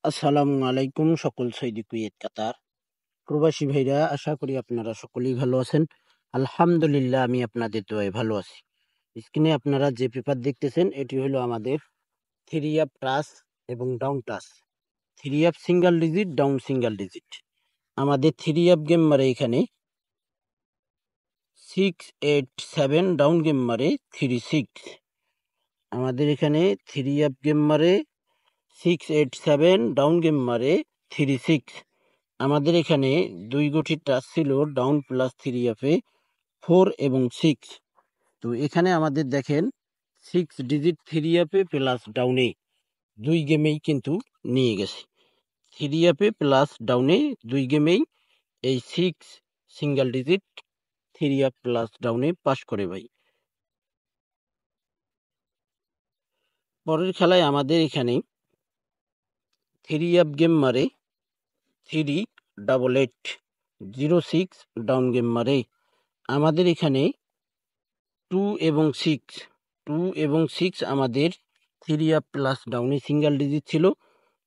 আসসালামু আলাইকুম সকল সৌদি কুয়েত কাতার প্রবাসী ভাইরা, আশা করি আপনারা সকলেই ভালো আছেন। আলহামদুলিল্লাহ, আমি আপনাদের দোয়ায় ভালো আছি। স্ক্রিনে আপনারা যে পেপার দেখতেছেন, এটি হলো আমাদের থ্রি আপ টাচ এবং down touch. Three up single digit, down single digit. আমাদের থ্রি আপ গেম মারে এখানে 687, ডাউন গেম মারে 36। আমাদের এখানে থ্রি আপ গেম মারে 687, ডাউন গেম মারে 36। আমাদের এখানে দুই গোটি টাচ ছিল ডাউন প্লাস থ্রি আপে 4 এবং 6। তো এখানে আমাদের দেখেন 6 ডিজিট থ্রি আপে প্লাস ডাউনে দুই গেমেই কিন্তু নিয়ে গেছে। থ্রি আপে প্লাস ডাউনে দুই গেমেই এই 6 single digit three up plus ডাউনে পাস করে ভাই। পরের খেলায় আমাদের এখানে থ্রি আপ গেম মারে 38806, ডাউন গেম মারে আমাদের এখানে 2 এবং 6 আমাদের থ্রি আপ প্লাস ডাউনে সিঙ্গেল ডিজিট ছিল।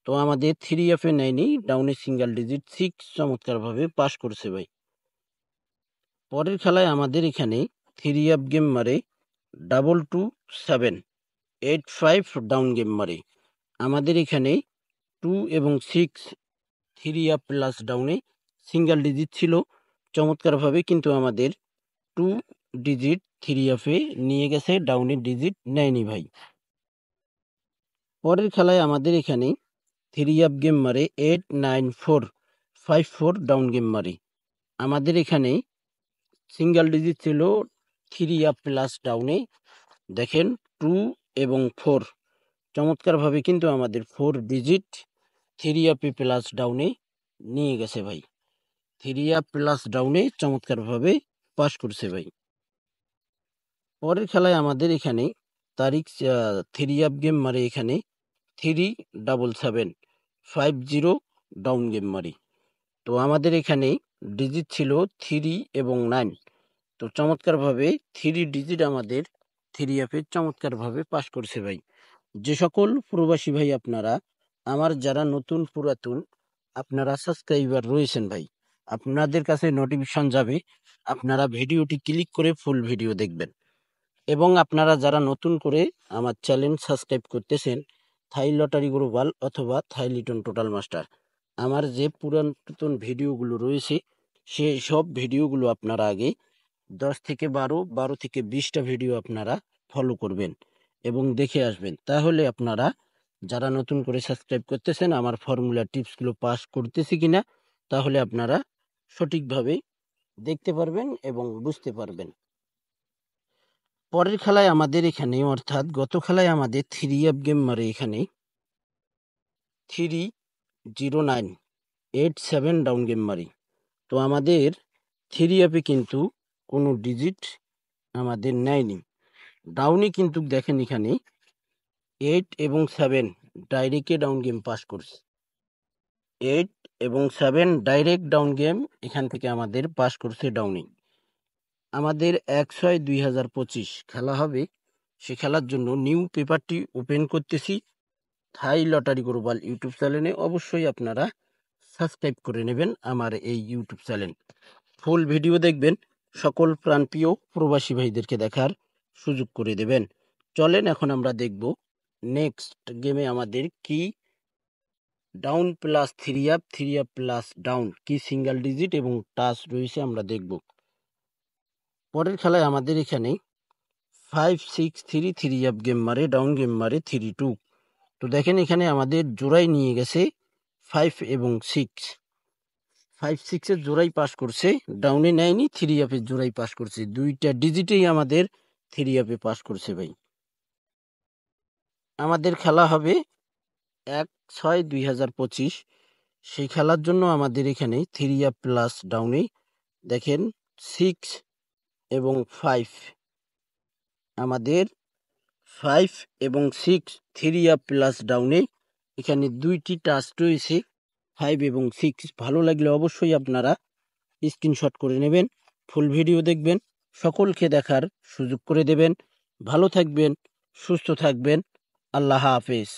তো আমাদের থ্রি আপে নেয়নি, ডাউনে সিঙ্গেল ডিজিট 6 চমৎকারভাবে পাস করছে ভাই। পরের খেলায় আমাদের এখানে থ্রি আপ গেম মারে 222785, ডাউন গেম মারে আমাদের এখানে 2 এবং 6 থ্রি আপ প্লাস ডাউনে সিঙ্গেল ডিজিট ছিল চমৎকারভাবে, কিন্তু আমাদের 2 ডিজিট থ্রি আপে নিয়ে গেছে, ডাউনের ডিজিট নেয়নি ভাই। পরের খেলায় আমাদের এখানে থ্রি আপ গেম মারে 89454, ডাউন গেম মারে আমাদের এখানে সিঙ্গেল ডিজিট ছিল থ্রি আপ প্লাস ডাউনে, দেখেন 2 এবং 4 চমৎকারভাবে কিন্তু আমাদের 4 ডিজিট থ্রি আপে প্লাস ডাউনে নিয়ে গেছে ভাই। থ্রি আপ প্লাস ডাউনে চমৎকারভাবে পাস করছে ভাই। পরের খেলায় আমাদের এখানে তারিখ থ্রি আপ গেম মারে এখানে 37750, ডাউন গেম মারে। তো আমাদের এখানে ডিজিট ছিল 3 এবং 9। তো চমৎকারভাবে 3 ডিজিট আমাদের থ্রি আপে চমৎকারভাবে পাস করছে ভাই। যে সকল প্রবাসী ভাই আপনারা আমার যারা নতুন পুরাতন আপনারা সাবস্ক্রাইবার রয়েছেন ভাই, আপনাদের কাছে নোটিফিকেশন যাবে, আপনারা ভিডিওটি ক্লিক করে ফুল ভিডিও দেখবেন। এবং আপনারা যারা নতুন করে আমার চ্যানেল সাবস্ক্রাইব করতেছেন, থাই লটারি গ্লোবাল অথবা থাই লিটন টোটাল মাস্টার, আমার যে পুরাতন ভিডিওগুলো রয়েছে সেই সব ভিডিওগুলো আপনারা আগে 10 থেকে 12 থেকে 20টা ভিডিও আপনারা ফলো করবেন এবং দেখে আসবেন। তাহলে আপনারা যারা নতুন করে সাবস্ক্রাইব করতেছেন, আমার ফর্মুলা টিপসগুলো পাস করতেছি কিনা তাহলে আপনারা সঠিকভাবে দেখতে পারবেন এবং বুঝতে পারবেন। পরের খেলায় আমাদের এখানে, অর্থাৎ গত খেলায় আমাদের থ্রি আপ গেম মারে এখানে 30987, ডাউন গেম মারি। তো আমাদের থ্রি আপে কিন্তু কোনো ডিজিট আমাদের নেয়নি, ডাউনে কিন্তু দেখেন এখানে 8 এবং 7 ডাইরেক্টে ডাউন গেম পাস করছে। 8 এবং 7 ডাইরেক্ট ডাউন গেম এখান থেকে আমাদের পাস করছে ডাউনে। আমাদের 1/6/2025 খেলা হবে, সে খেলার জন্য নিউ পেপারটি ওপেন করতেছি থাই লটারি গ্লোবাল ইউটিউব চ্যানেলে। অবশ্যই আপনারা সাবস্ক্রাইব করে নেবেন আমার এই ইউটিউব চ্যানেল, ফুল ভিডিও দেখবেন, সকল প্রাণপ্রিয় প্রবাসী ভাইদেরকে দেখার সুযোগ করে দেবেন। চলেন এখন আমরা দেখব নেক্সট গেমে আমাদের কি down plus three up plus down কি সিঙ্গেল ডিজিট এবং টাচ রয়েছে আমরা দেখব। পরের খেলায় আমাদের এখানে 563 থ্রি আপ গেম মারে, ডাউন গেম মারে 32। তো দেখেন এখানে আমাদের জোড়াই নিয়ে গেছে 5 এবং 6। 5-6 জোড়াই পাস করছে, ডাউনে নেয়নি, থ্রি আপে জোড়াই পাস করছে, দুইটা ডিজিটেই আমাদের থ্রি আপে পাস করছে ভাই। আমাদের খেলা হবে 1/6/2025, সেই খেলার জন্য আমাদের এখানে থ্রি আপ প্লাস ডাউনে দেখেন 6 এবং 5, আমাদের 5 এবং 6 থ্রি আপ প্লাস ডাউনে এখানে দুইটি টাচ রয়েছে 5 এবং 6। ভালো লাগলে অবশ্যই আপনারা স্ক্রিনশট করে নেবেন, ফুল ভিডিও দেখবেন, সকলকে দেখার সুযোগ করে দেবেন। ভালো থাকবেন, সুস্থ থাকবেন, আল্লাহ হাফেজ।